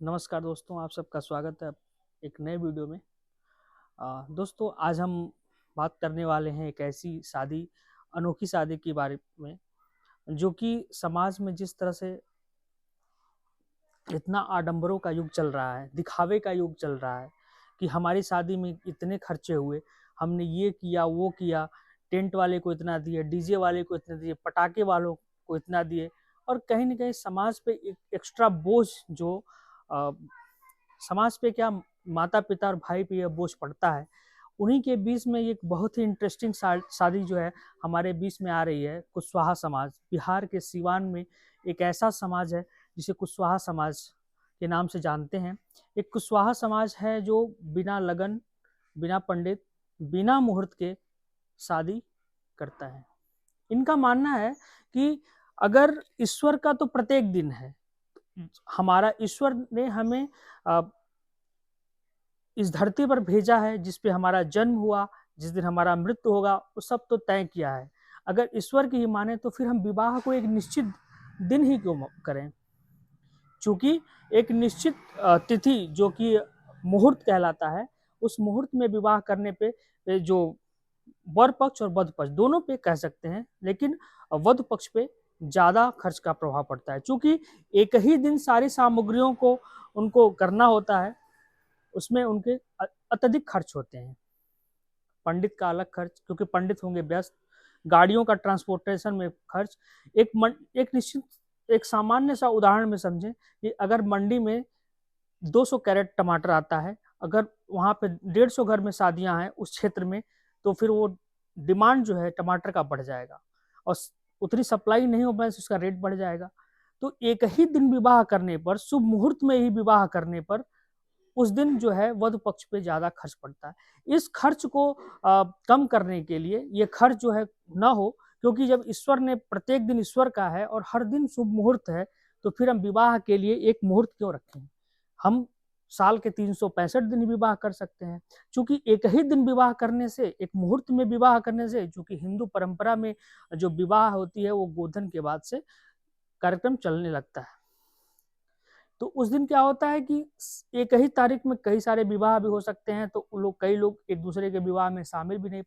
नमस्कार दोस्तों, आप सबका स्वागत है एक नए वीडियो में। दोस्तों, आज हम बात करने वाले हैं एक ऐसी शादी, अनोखी शादी के बारे में, जो कि समाज में जिस तरह से इतना आडंबरों का युग चल रहा है, दिखावे का युग चल रहा है कि हमारी शादी में इतने खर्चे हुए, हमने ये किया, वो किया, टेंट वाले को इतना दिए, डीजे वाले को इतने दिए, पटाखे वालों को इतना दिए, और कहीं न कहीं समाज पे एक एक्स्ट्रा बोझ जो अ, समाज पे क्या, माता-पिता और भाई पे यह बोझ पड़ता है। उन्हीं के बीच में एक बहुत ही इंटरेस्टिंग शादी जो है हमारे बीच में आ रही है, कुशवाहा समाज। बिहार के सीवान में एक ऐसा समाज है जिसे कुशवाहा समाज के नाम से जानते हैं। एक कुशवाहा समाज है जो बिना लगन, बिना पंडित, बिना मुहूर्त के शादी करता है। इनका मानना है कि अगर ईश्वर का तो प्रत्येक दिन है, हमारा ईश्वर ने हमें अ, इस धरती पर भेजा है, जिस पे हमारा जन्म हुआ, जिस दिन हमारा मृत्यु होगा, वो सब तो तय किया है। अगर ईश्वर की ही माने तो फिर हम विवाह को एक निश्चित दिन ही क्यों करें? चूँकि एक निश्चित तिथि जो कि मुहूर्त कहलाता है, उस मुहूर्त में विवाह करने पे जो वर पक्ष और वधु पक्ष दोनों पे कह सकते हैं, लेकिन वधु पक्ष पे ज़्यादा खर्च का प्रभाव पड़ता है। चूँकि एक ही दिन सारी सामग्रियों को उनको करना होता है, उसमें उनके अत्यधिक खर्च होते हैं। पंडित का अलग खर्च, क्योंकि पंडित होंगे व्यस्त, गाड़ियों का ट्रांसपोर्टेशन में खर्च। एक निश्चित, एक सामान्य सा उदाहरण में समझें कि अगर मंडी में 200 कैरेट टमाटर आता है, अगर वहाँ पे 150 घर में शादियाँ हैं उस क्षेत्र में, तो फिर वो डिमांड जो है टमाटर का बढ़ जाएगा और उतनी सप्लाई नहीं हो पाए, उसका रेट बढ़ जाएगा। तो एक ही दिन विवाह करने पर, शुभ मुहूर्त में ही विवाह करने पर, उस दिन जो है वधु पक्ष पे ज़्यादा खर्च पड़ता है। इस खर्च को कम करने के लिए, ये खर्च जो है ना हो, क्योंकि जब ईश्वर ने प्रत्येक दिन ईश्वर का है और हर दिन शुभ मुहूर्त है, तो फिर हम विवाह के लिए एक मुहूर्त क्यों रखें? हम साल के 365 दिन विवाह कर सकते हैं। चूँकि एक ही दिन विवाह करने से, एक मुहूर्त में विवाह करने से, चूँकि हिंदू परंपरा में जो विवाह होती है वो गोधन के बाद से कार्यक्रम चलने लगता है। तो उस दिन क्या होता है कि एक ही तारीख में कई सारे विवाह भी हो सकते हैं, तो कई लोग एक दूसरे के विवाह में शामिल भी नहीं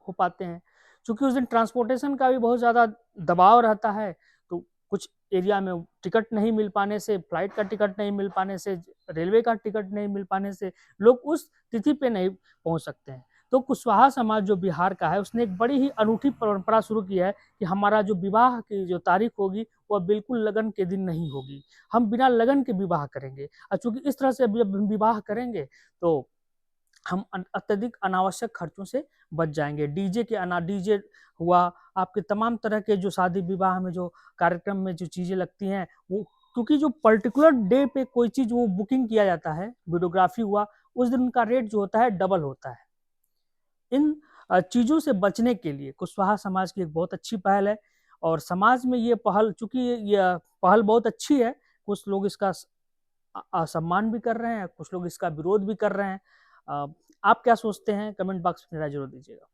हो पाते हैं। चूँकि उस दिन ट्रांसपोर्टेशन का भी बहुत ज़्यादा दबाव रहता है, तो कुछ एरिया में टिकट नहीं मिल पाने से, फ्लाइट का टिकट नहीं मिल पाने से, रेलवे का टिकट नहीं मिल पाने से, लोग उस तिथि पे नहीं पहुँच सकते हैं। तो कुशवाहा समाज जो बिहार का है, उसने एक बड़ी ही अनूठी परंपरा शुरू की है कि हमारा जो विवाह की जो तारीख होगी, वह बिल्कुल लगन के दिन नहीं होगी। हम बिना लगन के विवाह करेंगे, और चूँकि इस तरह से जब हम विवाह करेंगे, तो हम अत्यधिक अनावश्यक खर्चों से बच जाएँगे। डीजे हुआ, आपके तमाम तरह के जो शादी विवाह में जो कार्यक्रम में जो चीज़ें लगती हैं, वो क्योंकि जो पर्टिकुलर डे पे कोई चीज़ वो बुकिंग किया जाता है, वीडियोग्राफ़ी हुआ, उस दिन उनका रेट जो होता है डबल होता है। इन चीज़ों से बचने के लिए कुशवाहा समाज की एक बहुत अच्छी पहल है, और समाज में ये पहल, चूँकि ये पहल बहुत अच्छी है, कुछ लोग इसका असम्मान भी कर रहे हैं, कुछ लोग इसका विरोध भी कर रहे हैं। अ, आप क्या सोचते हैं? कमेंट बॉक्स में राय ज़रूर दीजिएगा।